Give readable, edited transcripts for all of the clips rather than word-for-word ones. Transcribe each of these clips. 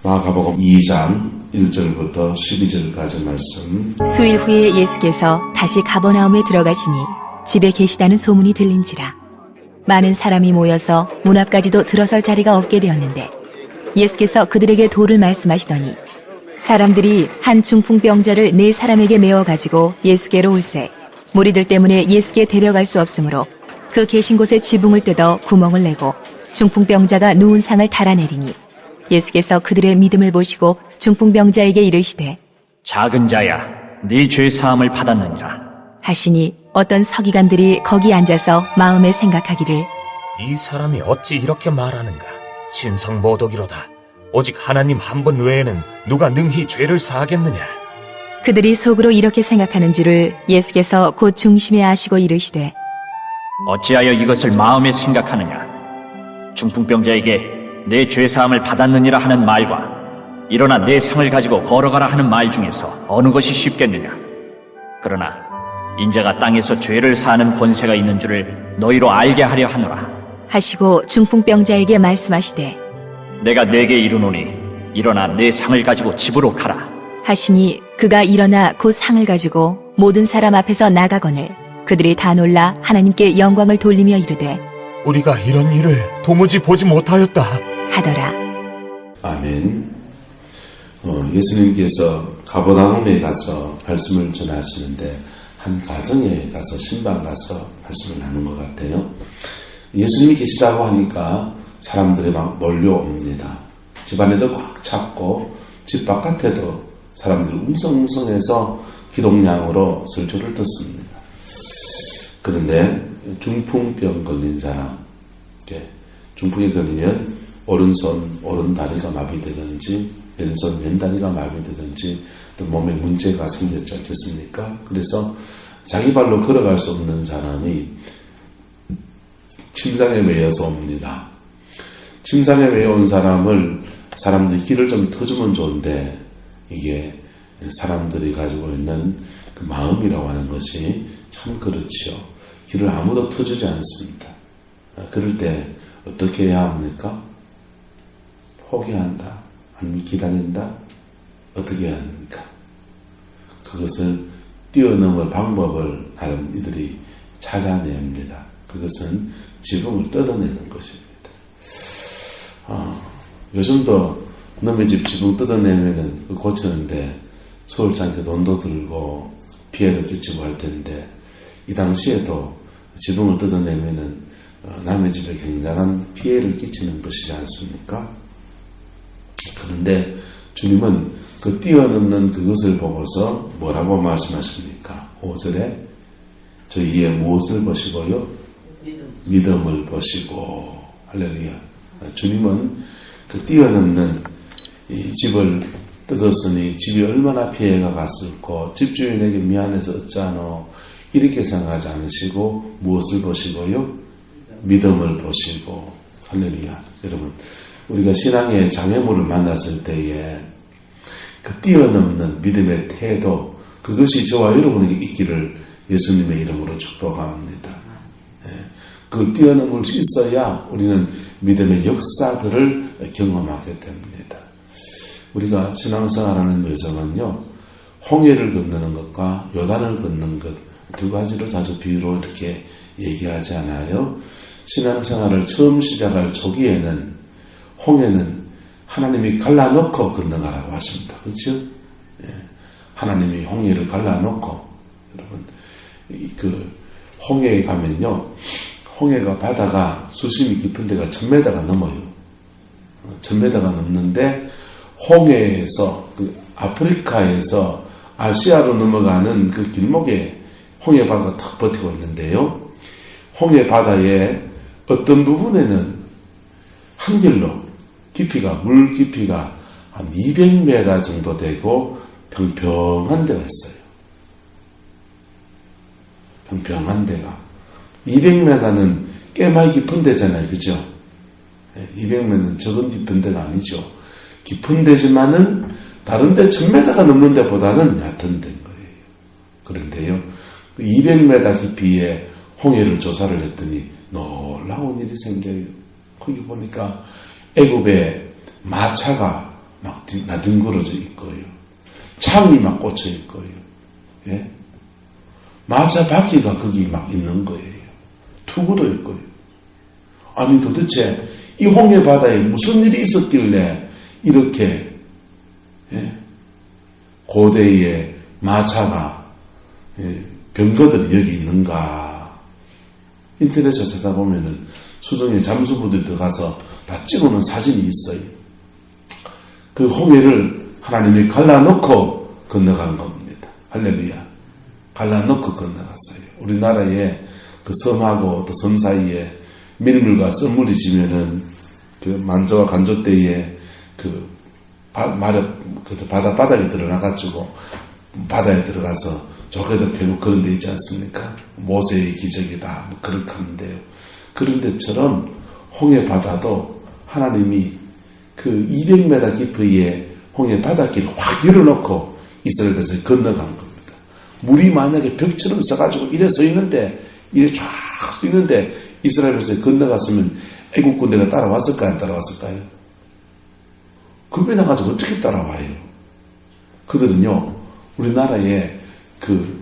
마가복음 2장 1절부터 12절까지 말씀. 수일 후에 예수께서 다시 가버나움에 들어가시니 집에 계시다는 소문이 들린지라 많은 사람이 모여서 문 앞까지도 들어설 자리가 없게 되었는데 예수께서 그들에게 도를 말씀하시더니 사람들이 한 중풍병자를 4사람에게 메어가지고 예수께로 올세 무리들 때문에 예수께 데려갈 수 없으므로 그 계신 곳에 지붕을 뜯어 구멍을 내고 중풍병자가 누운 상을 달아내리니 예수께서 그들의 믿음을 보시고 중풍병자에게 이르시되 작은 자야, 네 죄 사함을 받았느니라. 하시니 어떤 서기관들이 거기 앉아서 마음에 생각하기를 이 사람이 어찌 이렇게 말하는가? 신성모독이로다. 오직 하나님 한 분 외에는 누가 능히 죄를 사하겠느냐? 그들이 속으로 이렇게 생각하는 줄을 예수께서 곧 중심에 아시고 이르시되 어찌하여 이것을 마음에 생각하느냐? 중풍병자에게 내 죄 사함을 받았느니라 하는 말과 일어나 내 상을 가지고 걸어가라 하는 말 중에서 어느 것이 쉽겠느냐? 그러나 인자가 땅에서 죄를 사하는 권세가 있는 줄을 너희로 알게 하려 하노라. 하시고 중풍병자에게 말씀하시되 내가 네게 이르노니 일어나 내 상을 가지고 집으로 가라. 하시니 그가 일어나 곧 상을 가지고 모든 사람 앞에서 나가거늘 그들이 다 놀라 하나님께 영광을 돌리며 이르되 우리가 이런 일을 도무지 보지 못하였다 하더라. 아멘. 예수님께서 가버나움에 가서 말씀을 전하시는데 한 가정에 가서 신방 가서 말씀을 나눈 것 같아요. 예수님이 계시다고 하니까 사람들이 막 몰려옵니다. 집안에도 꽉 찼고 집 바깥에도 사람들이 웅성웅성해서 기동량으로 설교를 듣습니다. 그런데 중풍병 걸린 사람, 중풍이 걸리면 오른손, 오른다리가 마비되든지 왼손, 왼다리가 마비되든지 또 몸에 문제가 생겼지 않겠습니까? 그래서 자기 발로 걸어갈 수 없는 사람이 침상에 매여서 옵니다. 침상에 매여 온 사람을 사람들이 길을 좀 터주면 좋은데 이게 사람들이 가지고 있는 그 마음이라고 하는 것이 참 그렇지요. 길을 아무도 터주지 않습니다. 그럴 때 어떻게 해야 합니까? 포기한다. 아니면 기다린다. 어떻게 해야 합니까? 그것을 뛰어넘을 방법을 나름 이들이 찾아냅니다. 그것은 지붕을 뜯어내는 것입니다. 요즘도 남의 집 지붕 뜯어내면은 고치는데 수월찮게 돈도 들고 피해를 끼치고 할 텐데 이 당시에도 지붕을 뜯어내면은 남의 집에 굉장한 피해를 끼치는 것이지 않습니까? 그런데 주님은 그 뛰어넘는 그것을 보고서 뭐라고 말씀하십니까? 5절에 저희의 무엇을 보시고요? 믿음을 보시고 할렐루야. 주님은 그 뛰어넘는 이 집을 뜯었으니 집이 얼마나 피해가 갔을까? 집주인에게 미안해서 어쩌노? 이렇게 생각하지 않으시고 무엇을 보시고요? 믿음을 보시고 할렐루야. 여러분 우리가 신앙의 장애물을 만났을 때에 그 뛰어넘는 믿음의 태도 그것이 저와 여러분에게 있기를 예수님의 이름으로 축복합니다. 그 뛰어넘을 수 있어야 우리는 믿음의 역사들을 경험하게 됩니다. 우리가 신앙생활하는 여정은요, 홍해를 건너는 것과 요단을 걷는 것 두 가지로 자주 비유로 이렇게 얘기하지 않아요. 신앙생활을 처음 시작할 초기에는 홍해는 하나님이 갈라놓고 건너가라고 하십니다. 그렇죠? 하나님이 홍해를 갈라놓고 여러분 그 홍해에 가면요. 홍해가 바다가 수심이 깊은 데가 1000m가 넘어요. 1000m가 넘는데 홍해에서 그 아프리카에서 아시아로 넘어가는 그 길목에 홍해 바다가 탁 버티고 있는데요. 홍해 바다의 어떤 부분에는 한길로 깊이가 물 깊이가 한 200m 정도 되고 평평한 데가 있어요. 평평한 데가 200m는 꽤 많이 깊은 데잖아요. 그죠? 200m는 적은 깊은 데가 아니죠. 깊은 데지만은 다른 데 1000m가 넘는 데보다는 얕은 데인 거예요. 그런데요. 200m 깊이의 홍해를 조사를 했더니 놀라운 일이 생겨요. 거기 보니까 애굽의 마차가 막 나뒹굴어져 있고요. 창이 막 꽂혀 있고요. 예? 마차 바퀴가 거기 막 있는 거예요. 투구도 있고요. 아니 도대체 이 홍해 바다에 무슨 일이 있었길래 이렇게 예? 고대의 마차가 병거들이 여기 있는가. 인터넷에 찾아보면은 수정에 잠수부들이 들어가서 다 찍어놓은 사진이 있어요. 그 홍해를 하나님이 갈라놓고 건너간 겁니다. 할렐루야. 갈라놓고 건너갔어요. 우리나라에 그 섬하고 또 섬 사이에 밀물과 썰물이 지면은 그 만조와 간조 때에 그 바다 바닥에 들어나가지고 바다에 들어가서 조개도 태고 그런 데 있지 않습니까? 모세의 기적이다. 뭐 그렇게 하는데요. 그런 데처럼 홍해 바다도 하나님이 그 200m 깊이의 홍해 바닷길을 확 열어놓고 이스라엘 백성이 건너간 겁니다. 물이 만약에 벽처럼 써가지고 이래 서 있는데, 이래 쫙 서 있는데 이스라엘 백성이 건너갔으면 애국 군대가 따라왔을까요? 안 따라왔을까요? 그게 나가지고 어떻게 따라와요? 그들은요, 우리나라에 그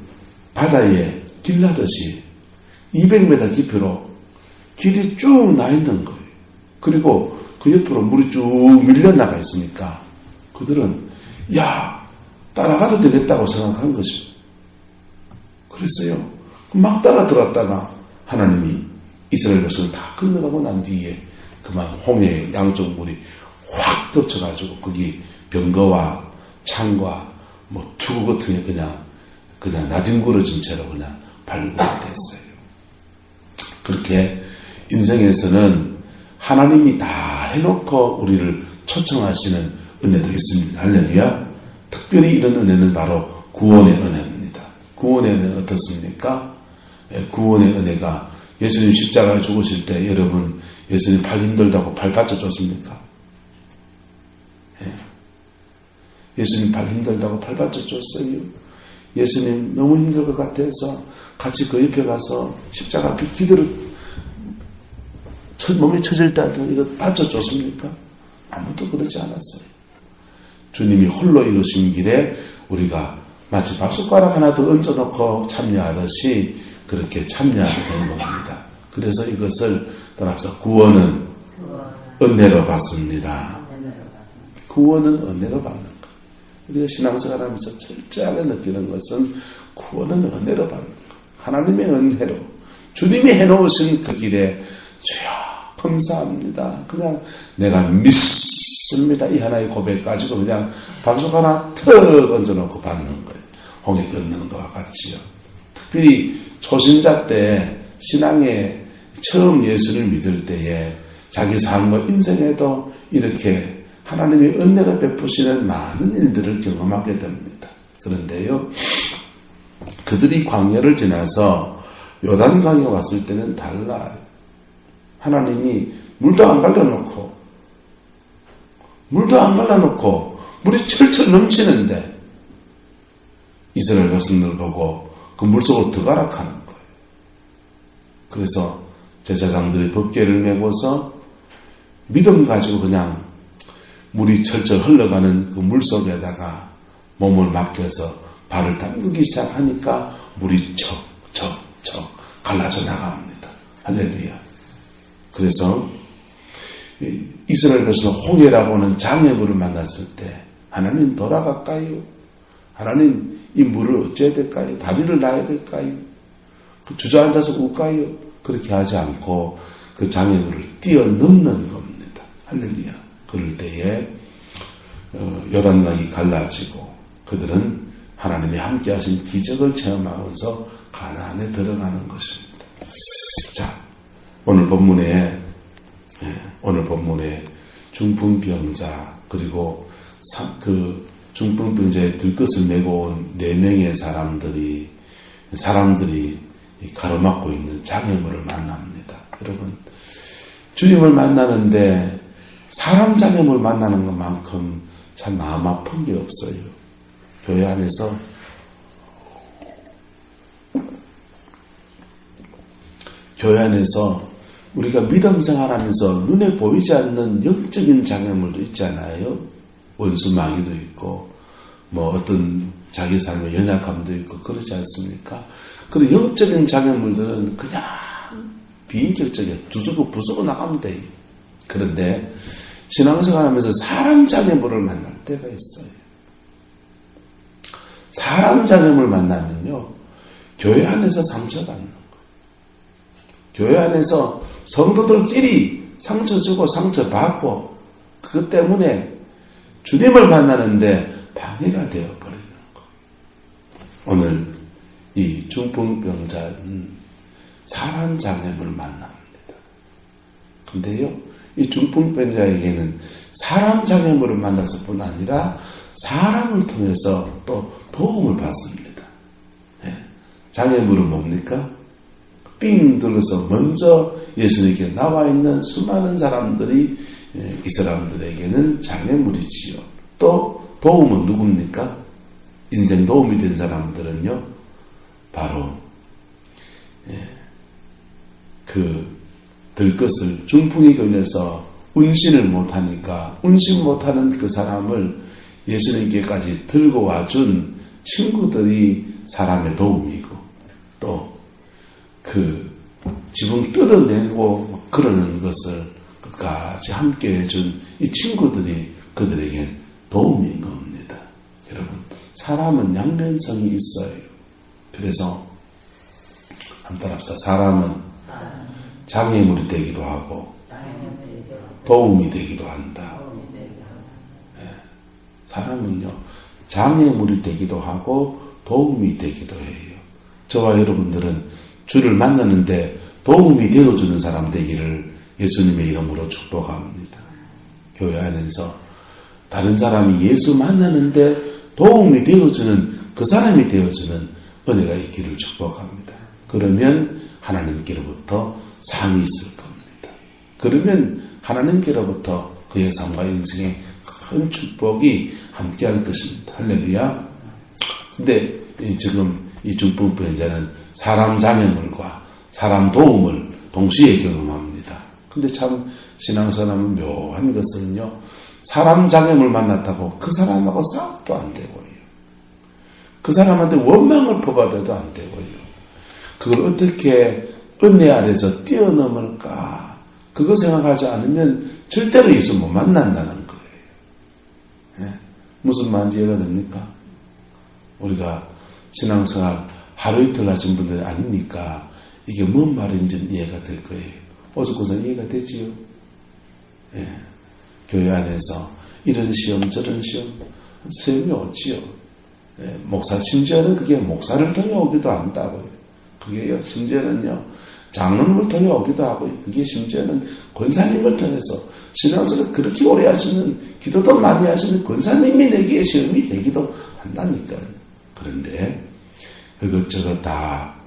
바다에 길 나듯이 200m 깊이로 길이 쭉 나 있는 거예요. 그리고 그 옆으로 물이 쭉 밀려나가 있으니까 그들은 야 따라가도 되겠다고 생각한 것입니다. 그랬어요. 막 따라 들어왔다가 하나님이 이스라엘 백성을 다 건너가고 난 뒤에 그만 홍해 양쪽 물이 확 덮쳐가지고 거기 병거와 창과 뭐 투구 같은 게 그냥 나뒹굴어진 채로 그냥 발굴이 됐어요. 그렇게 인생에서는 하나님이 다 해놓고 우리를 초청하시는 은혜도 있습니다. 할렐루야. 특별히 이런 은혜는 바로 구원의 은혜입니다. 구원의 은혜는 어떻습니까? 구원의 은혜가 예수님 십자가에 죽으실 때 여러분 예수님 팔 힘들다고 팔 받쳐줬습니까? 예수님 팔 힘들다고 팔 받쳐줬어요. 예수님 너무 힘들 것 같아서 같이 그 옆에 가서 십자가 기대로 몸이 처질 때도 이거 받쳐줬습니까? 아무도 그러지 않았어요. 주님이 홀로 이루신 길에 우리가 마치 밥숟가락 하나 더 얹어놓고 참여하듯이 그렇게 참여하게 된 겁니다. 그래서 이것을 따라서 구원은 은혜로 받습니다. 구원은 은혜로 받는 것. 우리가 신앙생활하면서 철저하게 느끼는 것은 구원은 은혜로 받는 것. 하나님의 은혜로 주님이 해놓으신 그 길에 주여 감사합니다. 그냥 내가 믿습니다. 이 하나의 고백 가지고 그냥 방석 하나 턱 얹어놓고 받는 거예요. 홍해 건너는 것과 같이요. 특별히 초신자 때 신앙에 처음 예수를 믿을 때에 자기 삶과 인생에도 이렇게 하나님이 은혜를 베푸시는 많은 일들을 경험하게 됩니다. 그런데요, 그들이 광야를 지나서 요단강에 왔을 때는 달라요. 하나님이 물도 안 갈라놓고 물이 철철 넘치는데 이스라엘 백성들 보고 그 물속으로 들어가라 하는 거예요. 그래서 제사장들이 법궤를 메고서 믿음 가지고 그냥 물이 철철 흘러가는 그 물속에다가 몸을 맡겨서 발을 담그기 시작하니까 물이 척척척 갈라져 나갑니다. 할렐루야. 그래서 이스라엘 백성 홍해라고 하는 장애물을 만났을 때 하나님 돌아갈까요? 하나님 이 물을 어찌해야 될까요? 다리를 놔야 될까요? 주저앉아서 울까요? 그렇게 하지 않고 그 장애물을 뛰어넘는 겁니다. 할렐루야. 그럴 때에 요단강이 갈라지고 그들은 하나님이 함께 하신 기적을 체험하면서 가나안에 들어가는 것입니다. 자, 오늘 본문에 중풍병자 그리고 그 중풍병자의 들것을 메고 온 4명의 사람들이 가로막고 있는 장애물을 만납니다. 여러분, 주님을 만나는데 사람 장애물 만나는 것만큼 참 마음 아픈 게 없어요. 교회 안에서 우리가 믿음 생활하면서 눈에 보이지 않는 영적인 장애물도 있잖아요. 원수 마귀도 있고 뭐 어떤 자기 삶의 연약함도 있고 그러지 않습니까? 그런 영적인 장애물들은 그냥 비인격적이야. 두수고 부수고 나가면 돼. 그런데 신앙생활하면서 사람 장애물을 만날 때가 있어요. 사람 장애물 만나면요, 교회 안에서 상처받는 거예요. 교회 안에서 성도들끼리 상처 주고 상처받고 그것 때문에 주님을 만나는데 방해가 되어버리는 거. 오늘 이 중풍병자는 사람 장애물 만납니다. 근데요, 이 중풍병자에게는 사람 장애물을 만나서 뿐 아니라 사람을 통해서 또 도움을 받습니다. 장애물은 뭡니까? 삥 둘러서 먼저 예수님께 나와 있는 수많은 사람들이 이 사람들에게는 장애물이지요. 또 도움은 누굽니까? 인생 도움이 된 사람들은요, 바로 들 것을 중풍이 걸려서 운신을 못하니까 운신 못하는 그 사람을 예수님께까지 들고 와준 친구들이 사람의 도움이고 또 그 지붕 뜯어내고 그러는 것을 끝까지 함께 해준 이 친구들이 그들에게 도움인 겁니다. 여러분, 사람은 양면성이 있어요. 그래서 한번 합시다. 사람은 장애물이 되기도 하고 도움이 되기도 한다. 사람은요, 장애물이 되기도 하고 도움이 되기도 해요. 저와 여러분들은 주를 만나는데 도움이 되어주는 사람 되기를 예수님의 이름으로 축복합니다. 교회 안에서 다른 사람이 예수 만나는데 도움이 되어주는 그 사람이 되어주는 은혜가 있기를 축복합니다. 그러면 하나님께로부터 상이 있을 겁니다. 그러면 하나님께로부터 그의 삶과 인생에 큰 축복이 함께할 것입니다. 할렐루야. 근데 지금 이 중풍병자는 사람 장애물과 사람 도움을 동시에 경험합니다. 근데 참 신앙생활은 묘한 것은요, 사람 장애물 만났다고 그 사람하고 싸움도 안 되고요. 그 사람한테 원망을 퍼받아도 안 되고요. 그걸 어떻게 은혜 아래서 뛰어넘을까? 그거 생각하지 않으면 절대로 예수 못 만난다는 거예요. 무슨 말인지 이해가 됩니까? 우리가 신앙생활 하루 이틀 하신 분들이 아니니까 이게 뭔 말인지 이해가 될 거예요. 어저께는 이해가 되지요? 교회 안에서 이런 시험 저런 시험이 없지요. 목사, 심지어는 그게 목사를 통해 오기도 한다고요. 그게요, 심지어는요, 장로님을 통해 오기도 하고요. 그게 심지어는 권사님을 통해서 신앙생활을 그렇게 오래 하시는, 기도도 많이 하시는 권사님이 내게 시험이 되기도 한다니까요. 그런데 그것저것 다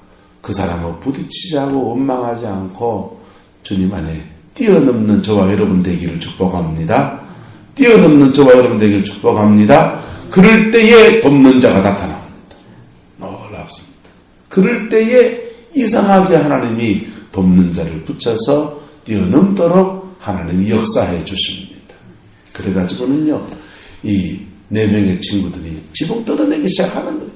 그 사람과 부딪히지 않고 원망하지 않고 주님 안에 뛰어넘는 저와 여러분 되기를 축복합니다. 뛰어넘는 저와 여러분 되기를 축복합니다. 그럴 때에 돕는 자가 나타납니다. 놀랍습니다. 그럴 때에 이상하게 하나님이 돕는 자를 붙여서 뛰어넘도록 하나님이 역사해 주십니다. 그래가지고는요, 이 4명의 친구들이 지붕 뜯어내기 시작하는 거예요.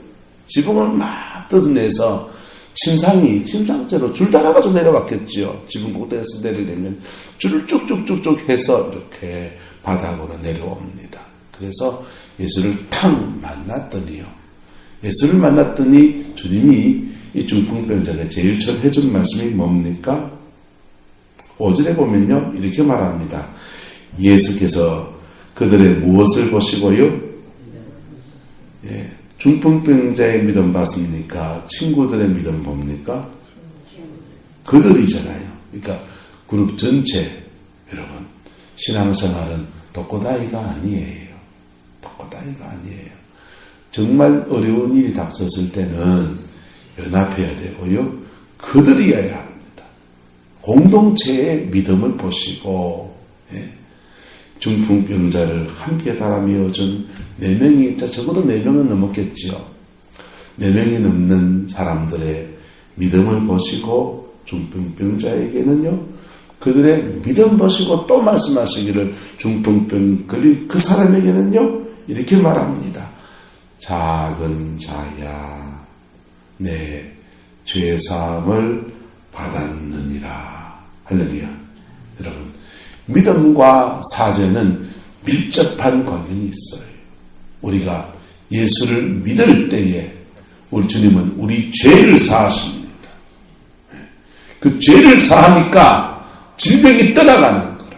지붕을 막 뜯어내서 심상제로 줄 달아가지고 내려왔겠죠. 지붕 꼭대기에서 내리려면 줄을 쭉쭉쭉쭉 해서 이렇게 바닥으로 내려옵니다. 그래서 예수를 탁 만났더니요. 예수를 만났더니 주님이 이 중풍병자가 제일 처음 해준 말씀이 뭡니까? 5절에 보면요, 이렇게 말합니다. 예수께서 그들의 무엇을 보시고요? 중풍병자의 믿음 봤습니까? 친구들의 믿음 봅니까? 그들이잖아요. 그러니까 그룹 전체, 여러분, 신앙생활은 독고다이가 아니에요. 독고다이가 아니에요. 정말 어려운 일이 닥쳤을 때는 연합해야 되고요. 그들이어야 합니다. 공동체의 믿음을 보시고, 중풍병자를 함께 달아미어준 4명이, 적어도 4명은 넘었겠죠. 4명이 넘는 사람들의 믿음을 보시고 중풍병자에게는요, 그들의 믿음 보시고 또 말씀하시기를 중풍병 걸린 그 사람에게는요 이렇게 말합니다. 작은 자야 내 죄사함을 받았느니라. 할렐루야. 여러분 믿음과 사죄는 밀접한 관련이 있어요. 우리가 예수를 믿을 때에 우리 주님은 우리 죄를 사하십니다. 그 죄를 사하니까 질병이 떠나가는 거라.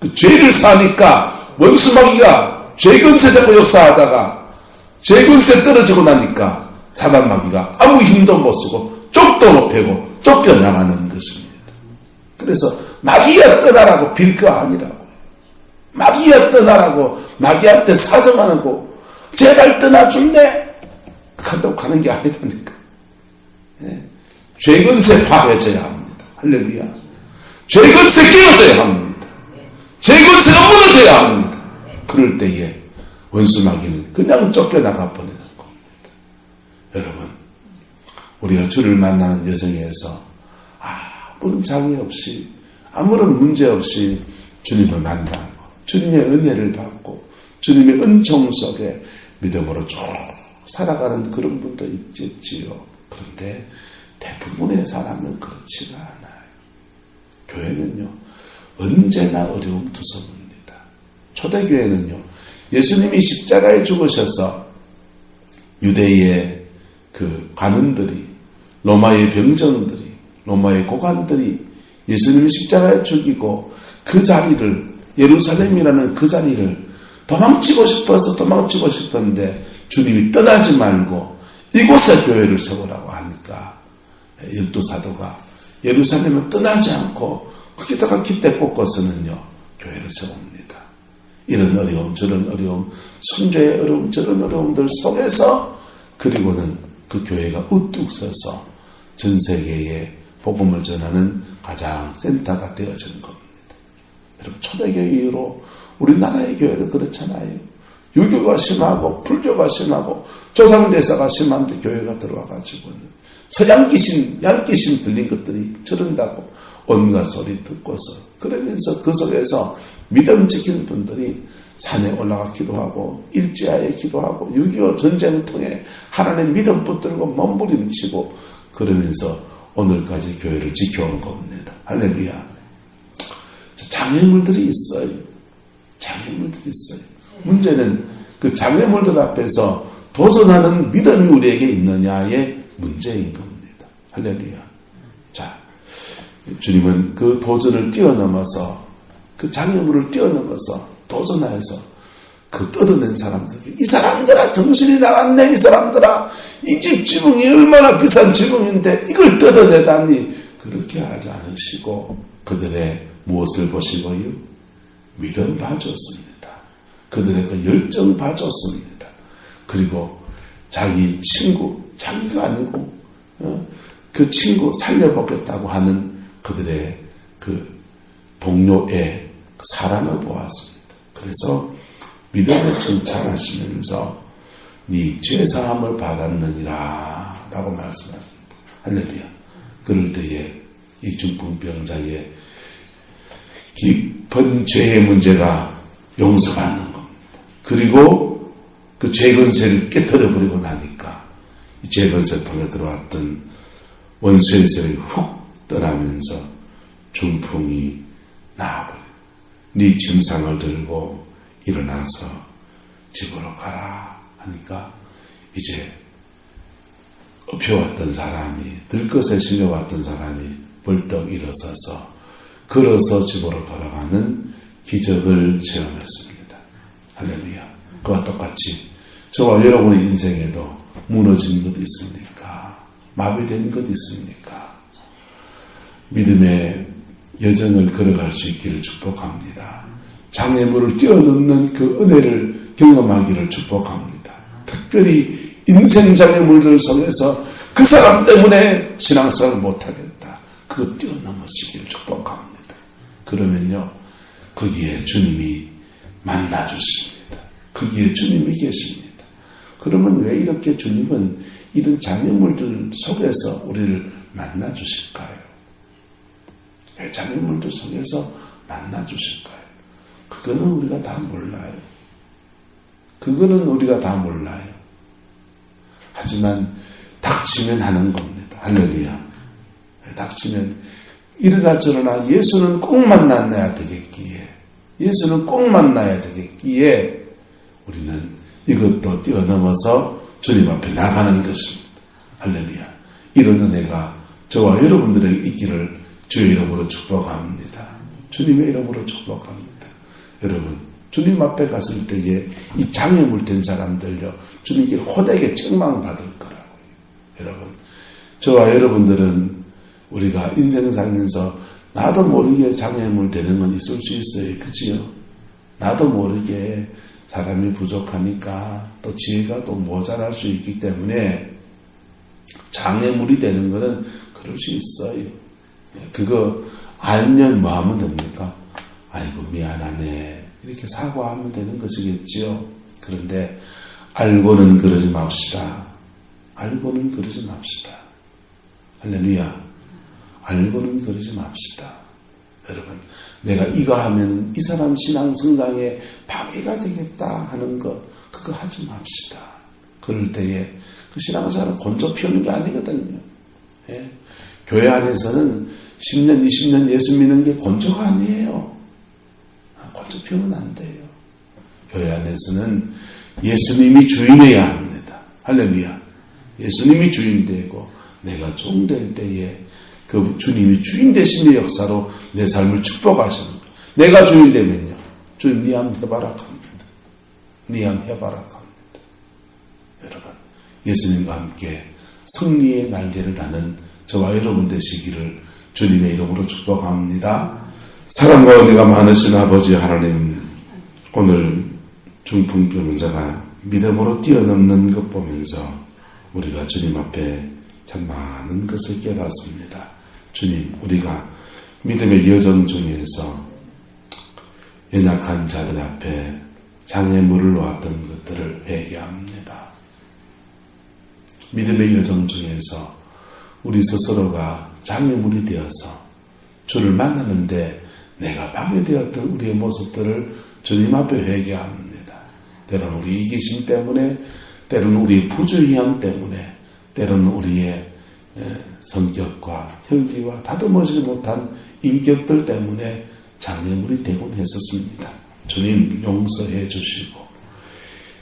그 죄를 사하니까 원수마귀가 죄근세 잡고 역사하다가 죄근세 떨어지고 나니까 사단마귀가 아무 힘도 못 쓰고 쪽도 못 펴고 쫓겨나가는 것입니다. 그래서 마귀야 떠나라고 빌 거 아니라고. 마귀야 떠나라고 마귀한테 사정하고 제발 떠나줄래? 간독하는 게 아니라니까. 죄근세 파괴져야 합니다. 할렐루야. 죄근세 깨어져야 합니다. 죄근세가 무너져야 합니다. 그럴 때에 원수마귀는 그냥 쫓겨나가 버리는 겁니다. 여러분 우리가 주를 만나는 여정에서 아무런 장애 없이 아무런 문제 없이 주님을 만나고 주님의 은혜를 받고 주님의 은총 속에 믿음으로 쭉 살아가는 그런 분도 있겠지요. 그런데 대부분의 사람은 그렇지가 않아요. 교회는요 언제나 어려움 두성입니다. 초대교회는요 예수님이 십자가에 죽으셔서 유대의 그 관원들이 로마의 병정들이 로마의 고관들이 예수님이 십자가에 죽이고 그 자리를 예루살렘이라는 그 자리를 도망치고 싶었는데 주님이 떠나지 말고 이곳에 교회를 세우라고 하니까 12사도가 예루살렘을 떠나지 않고 거기다가 기대 꽂고서는요 교회를 세웁니다. 이런 어려움 저런 어려움 순교의 어려움 저런 어려움들 속에서 그리고는 그 교회가 우뚝 서서 전 세계에 복음을 전하는 가장 센터가 되어진 겁니다. 여러분 초대교회 이후로 우리나라의 교회도 그렇잖아요. 유교가 심하고 불교가 심하고 조상제사가 심한데 교회가 들어와가지고는 서양귀신 양귀신 들린 것들이 저런다고 온갖 소리 듣고서 그러면서 그 속에서 믿음 지킨 분들이 산에 올라가 기도하고 일제하에 기도하고 6.25 전쟁을 통해 하나님의 믿음 붙들고 몸부림치고 그러면서 오늘까지 교회를 지켜온 겁니다. 할렐루야. 장애물들이 있어요. 장애물들이 있어요. 문제는 그 장애물들 앞에서 도전하는 믿음이 우리에게 있느냐의 문제인 겁니다. 할렐루야. 자, 주님은 그 도전을 뛰어넘어서 그 장애물을 뛰어넘어서 도전하여서 그 뜯어낸 사람들에게 이 사람들아 정신이 나갔네 이 사람들아 이 집 지붕이 얼마나 비싼 지붕인데 이걸 뜯어내다니 그렇게 하지 않으시고 그들의 무엇을 보시고요? 믿음 봐줬습니다. 그들의 그 열정 봐줬습니다. 그리고 자기 친구 자기가 아니고 그 친구 살려보겠다고 하는 그들의 그 동료의 사랑을 보았습니다. 그래서 믿음을 칭찬하시면서 네 죄사함을 받았느니라 라고 말씀하십니다. 할렐루야. 그럴 때에 이 중풍병자의 깊은 죄의 문제가 용서받는 겁니다. 그리고 그 죄근세를 깨뜨려버리고 나니까 이 죄근세 통해 들어왔던 원수의 세력이 훅 떠나면서 중풍이 나아버려. 네 침상을 들고 일어나서 집으로 가라 하니까 이제 엎혀왔던 사람이 들것에 실려왔던 사람이 벌떡 일어서서 걸어서 집으로 돌아가는 기적을 체험했습니다. 할렐루야. 그와 똑같이 저와 여러분의 인생에도 무너진 것 있습니까? 마비된 것 있습니까? 믿음의 여정을 걸어갈 수 있기를 축복합니다. 장애물을 뛰어넘는 그 은혜를 경험하기를 축복합니다. 특별히 인생 장애물들 속에서 그 사람 때문에 신앙생활을 못하겠다. 그거 뛰어넘으시기를 축복합니다. 그러면요 거기에 주님이 만나주십니다. 거기에 주님이 계십니다. 그러면 왜 이렇게 주님은 이런 장애물들 속에서 우리를 만나주실까요? 장애물들 속에서 만나주실 거예요. 그거는 우리가 다 몰라요. 그거는 우리가 다 몰라요. 하지만 닥치면 하는 겁니다. 할렐루야. 닥치면 이러나 저러나 예수는 꼭 만나야 되겠기에, 예수는 꼭 만나야 되겠기에 우리는 이것도 뛰어넘어서 주님 앞에 나가는 것입니다. 할렐루야. 이런 은혜가 저와 여러분들에게 있기를 주의 이름으로 축복합니다. 주님의 이름으로 축복합니다. 여러분, 주님 앞에 갔을 때에 이 장애물 된 사람들요, 주님께 호되게 책망받을 거라고요. 여러분, 저와 여러분들은 우리가 인생 살면서 나도 모르게 장애물 되는 건 있을 수 있어요. 그치요? 나도 모르게 사람이 부족하니까 또 지혜가 또 모자랄 수 있기 때문에 장애물이 되는 거는 그럴 수 있어요. 그거 알면 뭐 하면 됩니까? 아이고 미안하네 이렇게 사과하면 되는 것이겠지요. 그런데 알고는 그러지 맙시다. 알고는 그러지 맙시다. 할렐루야. 알고는 그러지 맙시다. 여러분, 내가 이거 하면 이 사람 신앙 성장에 방해가 되겠다 하는 거 그거 하지 맙시다. 그럴 때에 그 신앙생활을 건조 피우는 게 아니거든요. 예? 교회 안에서는 10년, 20년 예수 믿는 게 건조가 아니에요. 건조 피우면 안 돼요. 교회 안에서는 예수님이 주인이어야 합니다. 할렐루야. 예수님이 주인 되고 내가 종 될 때에 그 주님이 주인 되심의 역사로 내 삶을 축복하시는 거예요. 내가 주인 되면요. 주님 니암 해바라 합니다. 니암 해바라 합니다. 여러분, 예수님과 함께 승리의 날개를 다는 저와 여러분 되시기를 주님의 이름으로 축복합니다. 사랑과 은혜가 많으신 아버지 하나님, 오늘 중풍병자가 믿음으로 뛰어넘는 것 보면서 우리가 주님 앞에 참 많은 것을 깨닫습니다. 주님, 우리가 믿음의 여정 중에서 연약한 자들 앞에 장애물을 놓았던 것들을 회개합니다. 믿음의 여정 중에서 우리 스스로가 장애물이 되어서 주를 만나는데 내가 방해되었던 우리의 모습들을 주님 앞에 회개합니다. 때로는 우리 이기심 때문에, 때로는 우리 부주의함 때문에, 때로는 우리의 성격과 혈기와 다듬어지지 못한 인격들 때문에 장애물이 되곤 했었습니다. 주님 용서해 주시고,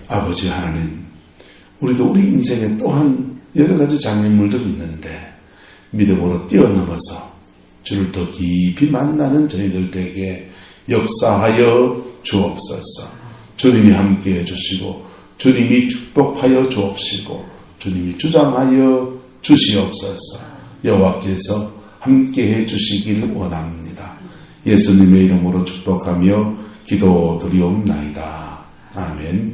아버지 하나님, 우리도 우리 인생에 또한 여러 가지 장애물들이 있는데 믿음으로 뛰어넘어서 주를 더 깊이 만나는 저희들에게 역사하여 주옵소서. 주님이 함께해 주시고 주님이 축복하여 주옵시고 주님이 주장하여 주시옵소서. 여호와께서 함께해 주시길 원합니다. 예수님의 이름으로 축복하며 기도드리옵나이다. 아멘.